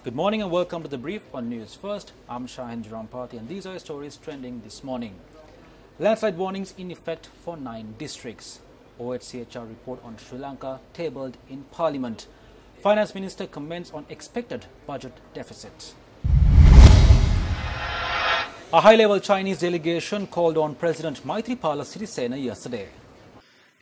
Good morning and welcome to the brief on News First. I'm Shahin Jarampati and these are stories trending this morning. Landslide warnings in effect for 9 districts. OHCHR report on Sri Lanka tabled in Parliament. Finance Minister comments on expected budget deficits. A high-level Chinese delegation called on President Maithripala Sirisena yesterday.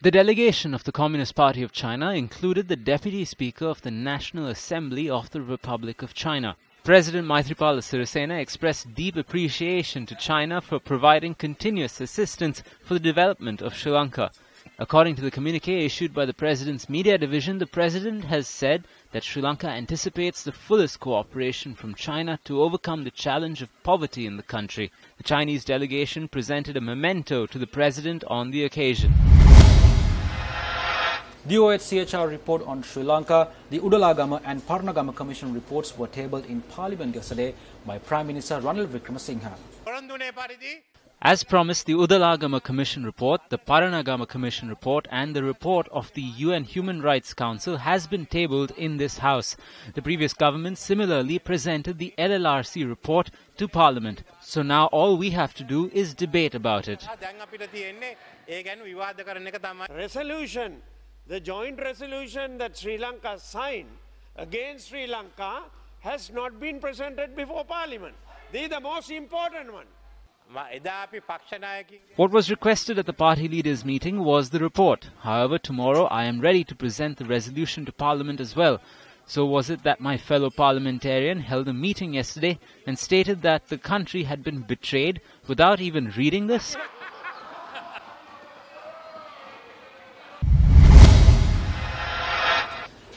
The delegation of the Communist Party of China included the Deputy Speaker of the National Assembly of the Republic of China. President Maithripala Sirisena expressed deep appreciation to China for providing continuous assistance for the development of Sri Lanka. According to the communique issued by the President's media division, the President has said that Sri Lanka anticipates the fullest cooperation from China to overcome the challenge of poverty in the country. The Chinese delegation presented a memento to the President on the occasion. The OHCHR report on Sri Lanka, the Udalagama and Paranagama Commission reports were tabled in Parliament yesterday by Prime Minister Ranil Wickremesinghe. As promised, the Udalagama Commission report, the Paranagama Commission report and the report of the UN Human Rights Council has been tabled in this House. The previous government similarly presented the LLRC report to Parliament. So now all we have to do is debate about it. Resolution. The joint resolution that Sri Lanka signed against Sri Lanka has not been presented before Parliament. This is the most important one. What was requested at the party leaders' meeting was the report. However, tomorrow I am ready to present the resolution to Parliament as well. So was it that my fellow parliamentarian held a meeting yesterday and stated that the country had been betrayed without even reading this?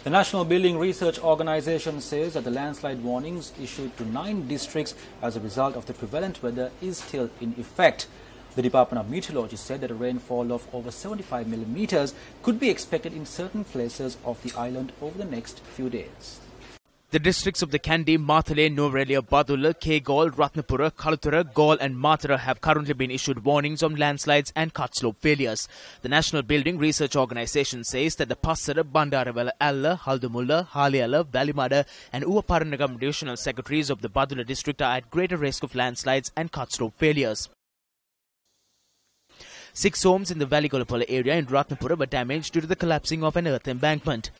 The National Building Research Organisation says that the landslide warnings issued to 9 districts as a result of the prevalent weather is still in effect. The Department of Meteorology said that a rainfall of over 75 millimeters could be expected in certain places of the island over the next few days. The districts of the Kandy, Matale, Nuwara, Badulla, Kegol, Ratnapura, Kalatura, Galle and Matara have currently been issued warnings on landslides and cut slope failures. The National Building Research Organisation says that the Passara, Bandarawala, Alla, Haldumulla, Haliala, Valimada and Uwaparanagam divisional secretaries of the Badulla district are at greater risk of landslides and cut slope failures. 6 homes in the Valigolapala area in Ratnapura were damaged due to the collapsing of an earth embankment.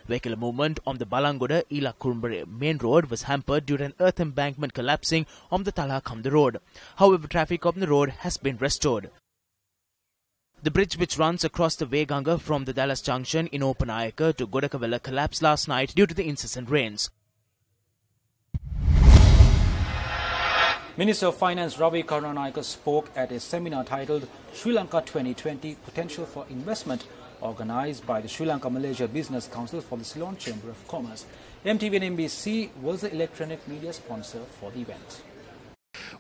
Vehicular movement on the Balangoda-Ila Kurumbare main road was hampered due to an earth embankment collapsing on the Talakamda road. However, traffic on the road has been restored. The bridge which runs across the Veganga from the Dallas Junction in Opanayaka to Godakavela collapsed last night due to the incessant rains. Minister of Finance Ravi Karunanayake spoke at a seminar titled Sri Lanka 2020 Potential for Investment, organised by the Sri Lanka-Malaysia Business Council for the Ceylon Chamber of Commerce. MTV and NBC was the electronic media sponsor for the event.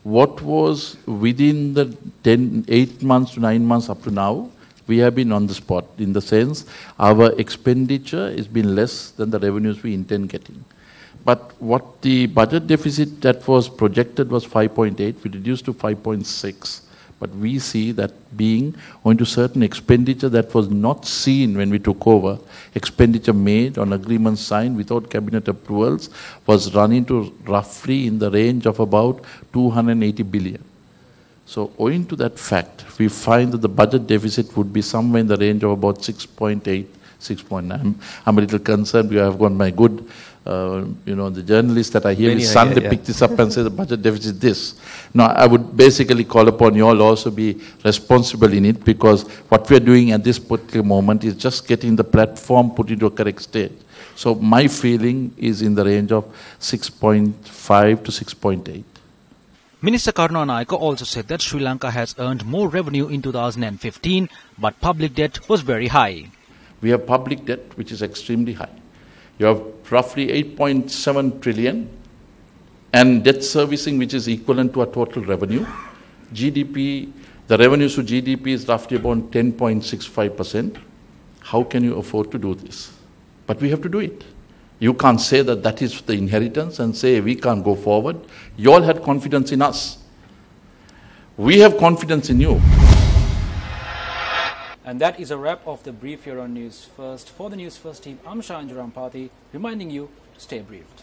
What was within the 8 months to 9 months up to now, we have been on the spot in the sense our expenditure has been less than the revenues we intend getting. But what the budget deficit that was projected was 5.8, we reduced to 5.6. But we see that being owing to certain expenditure that was not seen when we took over, expenditure made on agreements signed without cabinet approvals was running to roughly in the range of about 280 billion. So owing to that fact, we find that the budget deficit would be somewhere in the range of about 6.8, 6.9. I'm a little concerned because I've got my good the journalists that I hear is Sunday pick this up and say the budget deficit is this. Now, I would basically call upon you all also be responsible in it, because what we are doing at this particular moment is just getting the platform put into a correct state. So my feeling is in the range of 6.5 to 6.8. Minister Karunanayake also said that Sri Lanka has earned more revenue in 2015, but public debt was very high. We have public debt which is extremely high. You have roughly 8.7 trillion and debt servicing which is equivalent to our total revenue. GDP, the revenues to GDP is roughly about 10.65%. How can you afford to do this? But we have to do it. You can't say that that is the inheritance and say we can't go forward. You all had confidence in us. We have confidence in you. And that is a wrap of the brief here on News First. For the News First team, I'm Shahin Jarampati, reminding you Stay briefed.